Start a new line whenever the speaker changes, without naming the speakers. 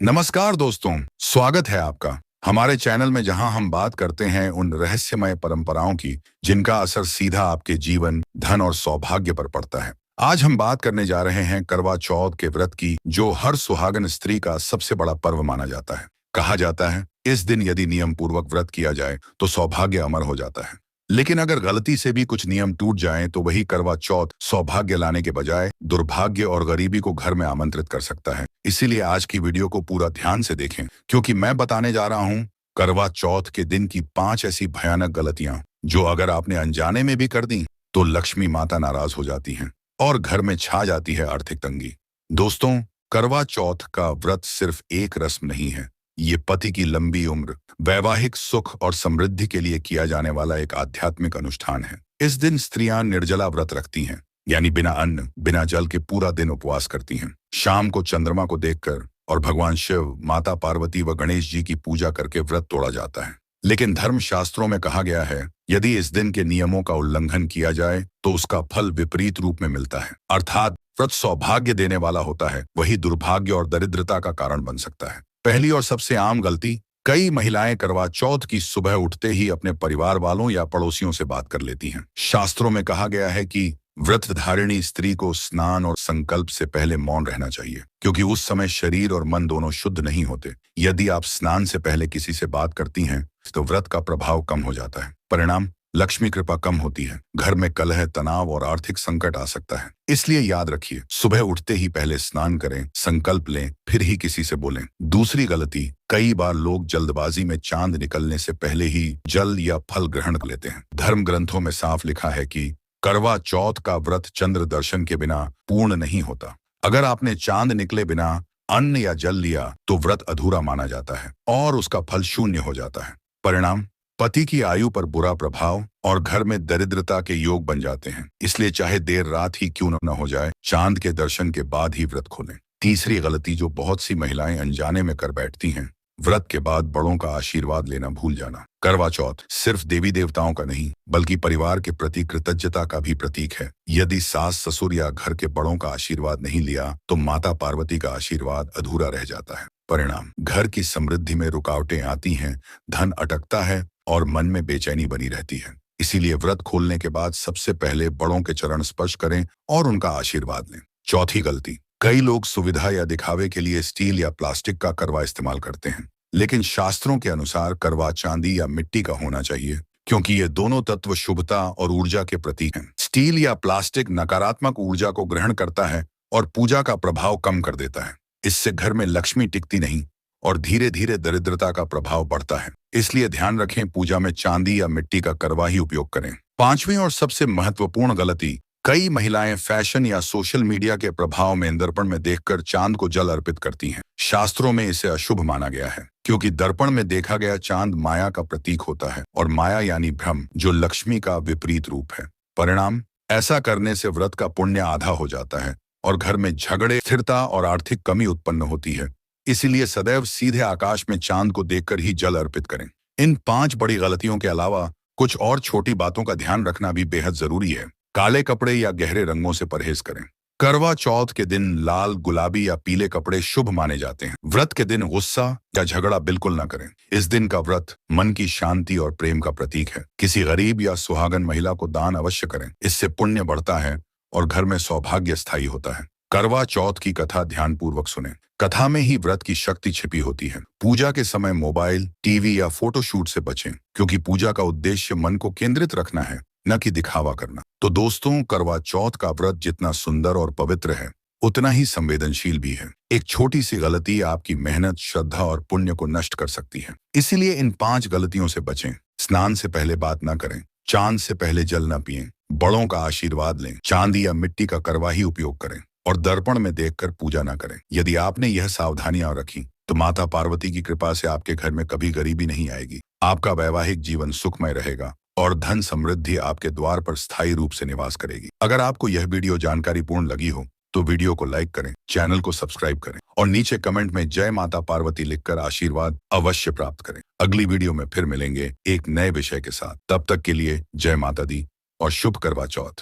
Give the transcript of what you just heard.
नमस्कार दोस्तों, स्वागत है आपका हमारे चैनल में जहां हम बात करते हैं उन रहस्यमय परंपराओं की जिनका असर सीधा आपके जीवन, धन और सौभाग्य पर पड़ता है। आज हम बात करने जा रहे हैं करवा चौथ के व्रत की, जो हर सुहागन स्त्री का सबसे बड़ा पर्व माना जाता है। कहा जाता है इस दिन यदि नियम पूर्वक व्रत किया जाए तो सौभाग्य अमर हो जाता है, लेकिन अगर गलती से भी कुछ नियम टूट जाएं तो वही करवा चौथ सौभाग्य लाने के बजाय दुर्भाग्य और गरीबी को घर में आमंत्रित कर सकता है। इसीलिए आज की वीडियो को पूरा ध्यान से देखें, क्योंकि मैं बताने जा रहा हूं करवा चौथ के दिन की 5 ऐसी भयानक गलतियां जो अगर आपने अनजाने में भी कर दी तो लक्ष्मी माता नाराज हो जाती हैं और घर में छा जाती है आर्थिक तंगी। दोस्तों, करवा चौथ का व्रत सिर्फ एक रस्म नहीं है, ये पति की लंबी उम्र, वैवाहिक सुख और समृद्धि के लिए किया जाने वाला एक आध्यात्मिक अनुष्ठान है। इस दिन स्त्रियां निर्जला व्रत रखती हैं, यानी बिना अन्न बिना जल के पूरा दिन उपवास करती हैं। शाम को चंद्रमा को देखकर और भगवान शिव, माता पार्वती व गणेश जी की पूजा करके व्रत तोड़ा जाता है। लेकिन धर्म शास्त्रों में कहा गया है यदि इस दिन के नियमों का उल्लंघन किया जाए तो उसका फल विपरीत रूप में मिलता है, अर्थात व्रत सौभाग्य देने वाला होता है, वही दुर्भाग्य और दरिद्रता का कारण बन सकता है। पहली और सबसे आम गलती, कई महिलाएं करवा चौथ की सुबह उठते ही अपने परिवार वालों या पड़ोसियों से बात कर लेती हैं। शास्त्रों में कहा गया है कि व्रतधारिणी स्त्री को स्नान और संकल्प से पहले मौन रहना चाहिए, क्योंकि उस समय शरीर और मन दोनों शुद्ध नहीं होते। यदि आप स्नान से पहले किसी से बात करती हैं तो व्रत का प्रभाव कम हो जाता है। परिणाम, लक्ष्मी कृपा कम होती है, घर में कलह, तनाव और आर्थिक संकट आ सकता है। इसलिए याद रखिए, सुबह उठते ही पहले स्नान करें, संकल्प लें, फिर ही किसी से बोलें। दूसरी गलती, कई बार लोग जल्दबाजी में चांद निकलने से पहले ही जल या फल ग्रहण कर लेते हैं। धर्म ग्रंथों में साफ लिखा है कि करवा चौथ का व्रत चंद्र दर्शन के बिना पूर्ण नहीं होता। अगर आपने चांद निकले बिना अन्न या जल लिया तो व्रत अधूरा माना जाता है और उसका फल शून्य हो जाता है। परिणाम, पति की आयु पर बुरा प्रभाव और घर में दरिद्रता के योग बन जाते हैं। इसलिए चाहे देर रात ही क्यों न हो जाए, चांद के दर्शन के बाद ही व्रत खोलें। तीसरी गलती जो बहुत सी महिलाएं अनजाने में कर बैठती हैं, व्रत के बाद बड़ों का आशीर्वाद लेना भूल जाना। करवा चौथ सिर्फ देवी देवताओं का नहीं बल्कि परिवार के प्रति कृतज्ञता का भी प्रतीक है। यदि सास ससुर या घर के बड़ों का आशीर्वाद नहीं लिया तो माता पार्वती का आशीर्वाद अधूरा रह जाता है। परिणाम, घर की समृद्धि में रुकावटें आती हैं, धन अटकता है और मन में बेचैनी बनी रहती है। इसीलिए व्रत खोलने के बाद सबसे पहले बड़ों के चरण स्पर्श करें और उनका आशीर्वाद लें। चौथी गलती, कई लोग सुविधा या दिखावे के लिए स्टील या प्लास्टिक का करवा इस्तेमाल करते हैं, लेकिन शास्त्रों के अनुसार करवा चांदी या मिट्टी का होना चाहिए, क्योंकि ये दोनों तत्व शुभता और ऊर्जा के प्रतीक हैं। स्टील या प्लास्टिक नकारात्मक ऊर्जा को ग्रहण करता है और पूजा का प्रभाव कम कर देता है। इससे घर में लक्ष्मी टिकती नहीं और धीरे धीरे दरिद्रता का प्रभाव बढ़ता है। इसलिए ध्यान रखें, पूजा में चांदी या मिट्टी का करवा ही उपयोग करें। पांचवी और सबसे महत्वपूर्ण गलती, कई महिलाएं फैशन या सोशल मीडिया के प्रभाव में दर्पण में देखकर चांद को जल अर्पित करती हैं। शास्त्रों में इसे अशुभ माना गया है, क्योंकि दर्पण में देखा गया चांद माया का प्रतीक होता है और माया यानी भ्रम, जो लक्ष्मी का विपरीत रूप है। परिणाम, ऐसा करने से व्रत का पुण्य आधा हो जाता है और घर में झगड़े, स्थिरता और आर्थिक कमी उत्पन्न होती है। इसीलिए सदैव सीधे आकाश में चांद को देखकर ही जल अर्पित करें। इन 5 बड़ी गलतियों के अलावा कुछ और छोटी बातों का ध्यान रखना भी बेहद जरूरी है। काले कपड़े या गहरे रंगों से परहेज करें। करवा चौथ के दिन लाल, गुलाबी या पीले कपड़े शुभ माने जाते हैं। व्रत के दिन गुस्सा या झगड़ा बिल्कुल न करें। इस दिन का व्रत मन की शांति और प्रेम का प्रतीक है। किसी गरीब या सुहागन महिला को दान अवश्य करें, इससे पुण्य बढ़ता है और घर में सौभाग्य स्थायी होता है। करवा चौथ की कथा ध्यानपूर्वक सुनें। कथा में ही व्रत की शक्ति छिपी होती है। पूजा के समय मोबाइल, टीवी या फोटोशूट से बचें, क्योंकि पूजा का उद्देश्य मन को केंद्रित रखना है, न कि दिखावा करना। तो दोस्तों, करवा चौथ का व्रत जितना सुंदर और पवित्र है उतना ही संवेदनशील भी है। एक छोटी सी गलती आपकी मेहनत, श्रद्धा और पुण्य को नष्ट कर सकती है। इसीलिए इन 5 गलतियों से बचें। स्नान से पहले बात न करें, चांद से पहले जल न पिएं, बड़ों का आशीर्वाद लें, चांदी या मिट्टी का करवा ही उपयोग करें और दर्पण में देखकर पूजा न करें। यदि आपने यह सावधानियां रखी तो माता पार्वती की कृपा से आपके घर में कभी गरीबी नहीं आएगी। आपका वैवाहिक जीवन सुखमय रहेगा और धन समृद्धि आपके द्वार पर स्थायी रूप से निवास करेगी। अगर आपको यह वीडियो जानकारीपूर्ण लगी हो तो वीडियो को लाइक करें, चैनल को सब्सक्राइब करें और नीचे कमेंट में जय माता पार्वती लिखकर आशीर्वाद अवश्य प्राप्त करें। अगली वीडियो में फिर मिलेंगे एक नए विषय के साथ। तब तक के लिए जय माता दी और शुभ करवा चौथ।